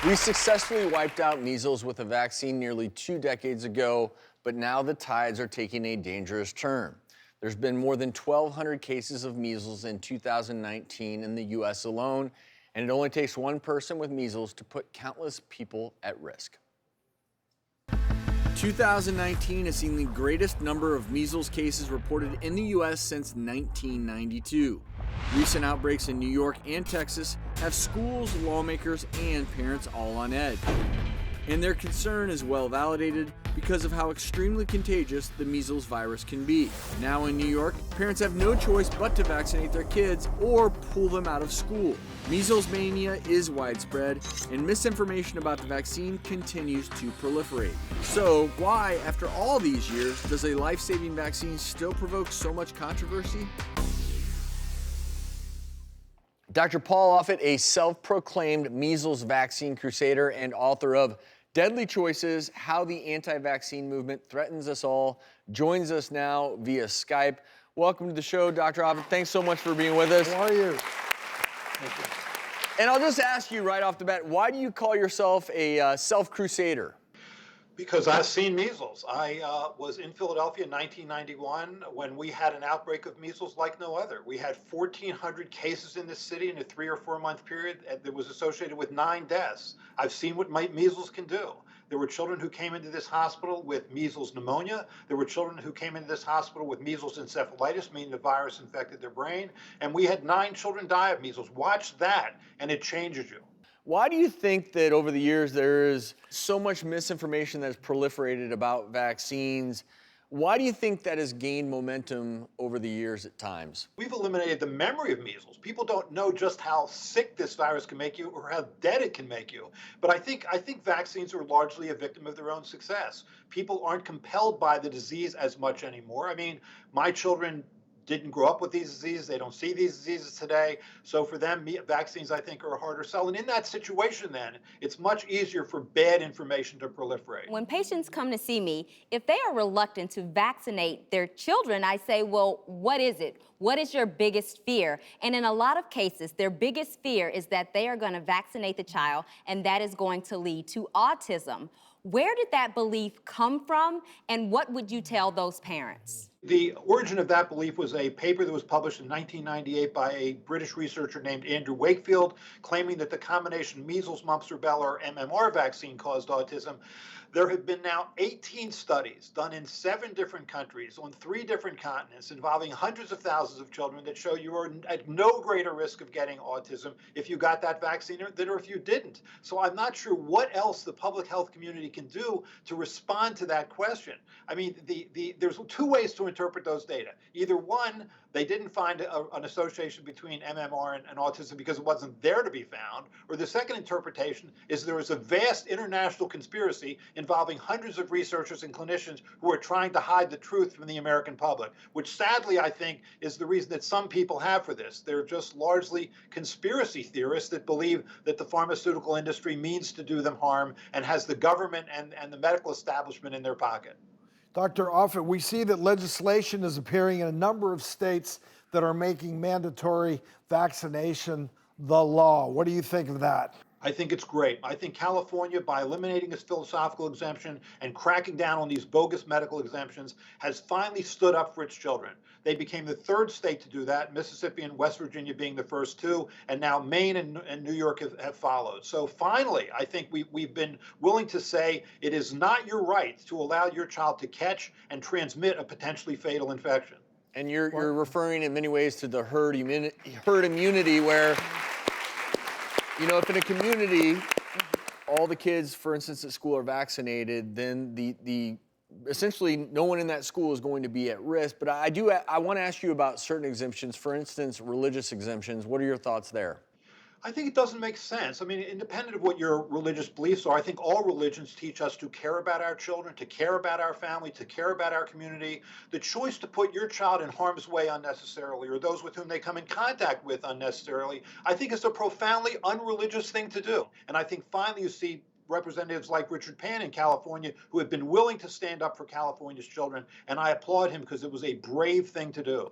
We successfully wiped out measles with a vaccine nearly 2 decades ago, but now the tides are taking a dangerous turn. There's been more than 1,200 cases of measles in 2019 in the U.S. alone, and it only takes one person with measles to put countless people at risk. 2019 has seen the greatest number of measles cases reported in the U.S. since 1992. Recent outbreaks in New York and Texas have schools, lawmakers, and parents all on edge. And their concern is well validated because of how extremely contagious the measles virus can be. Now in New York, parents have no choice but to vaccinate their kids or pull them out of school. Measles mania is widespread, and misinformation about the vaccine continues to proliferate. So why, after all these years, does a life-saving vaccine still provoke so much controversy? Dr. Paul OFFIT, a self-proclaimed measles vaccine crusader and author of Deadly Choices, How the Anti-Vaccine Movement Threatens Us All, joins us now via Skype. Welcome to the show, Dr. OFFIT. Thanks so much for being with us. How are you? Thank you. And I'll just ask you right off the bat, why do you call yourself a self-crusader? Because I've seen measles. I was in Philadelphia in 1991 when we had an outbreak of measles like no other. We had 1,400 cases in this city in a 3 or 4 month period that was associated with 9 deaths. I've seen what measles can do. There were children who came into this hospital with measles pneumonia. There were children who came into this hospital with measles encephalitis, meaning the virus infected their brain. And we had 9 children die of measles. Watch that, and it changes you. Why do you think that over the years there is so much misinformation that has proliferated about vaccines? Why do you think that has gained momentum over the years at times? We've eliminated the memory of measles. People don't know just how sick this virus can make you or how dead it can make you. But I think vaccines are largely a victim of their own success. People aren't compelled by the disease as much anymore. I mean, my children didn't grow up with these diseases. They don't see these diseases today. So for them, vaccines, I think, are a harder sell. And in that situation, then, it's much easier for bad information to proliferate. When patients come to see me, if they are reluctant to vaccinate their children, I say, well, what is it? What is your biggest fear? And in a lot of cases, their biggest fear is that they are going to vaccinate the child, and that is going to lead to autism. Where did that belief come from, and what would you tell those parents? The origin of that belief was a paper that was published in 1998 by a British researcher named Andrew Wakefield, claiming that the combination measles, mumps, rubella, or MMR vaccine caused autism. There have been now 18 studies done in 7 different countries on 3 different continents involving hundreds of thousands of children that show you are at no greater risk of getting autism if you got that vaccine than if you didn't. So I'm not sure what else the public health community can do to respond to that question. I mean, there's 2 ways to interpret those data. Either one, they didn't find an association between MMR and autism because it wasn't there to be found, or the second interpretation is there is a vast international conspiracy involving hundreds of researchers and clinicians who are trying to hide the truth from the American public, which sadly I think is the reason that some people have for this. They're just largely conspiracy theorists that believe that the pharmaceutical industry means to do them harm and has the government and the medical establishment in their pocket. Dr. OFFIT, we see that legislation is appearing in a number of states that are making mandatory vaccination the law. What do you think of that? I think it's great. I think California, by eliminating its philosophical exemption and cracking down on these bogus medical exemptions, has finally stood up for its children. They became the 3rd state to do that, Mississippi and West Virginia being the first 2, and now Maine and New York have followed. So finally, I think we've been willing to say it is not your right to allow your child to catch and transmit a potentially fatal infection. And you're referring in many ways to the herd immunity where, you know, if in a community, all the kids, for instance, at school are vaccinated, then essentially no one in that school is going to be at risk. But I want to ask you about certain exemptions, for instance, religious exemptions. What are your thoughts there? I think it doesn't make sense. I mean, independent of what your religious beliefs are, I think all religions teach us to care about our children, to care about our family, to care about our community. The choice to put your child in harm's way unnecessarily, or those with whom they come in contact with unnecessarily, I think is a profoundly unreligious thing to do. And I think finally you see representatives like Richard Pan in California who have been willing to stand up for California's children, and I applaud him because it was a brave thing to do.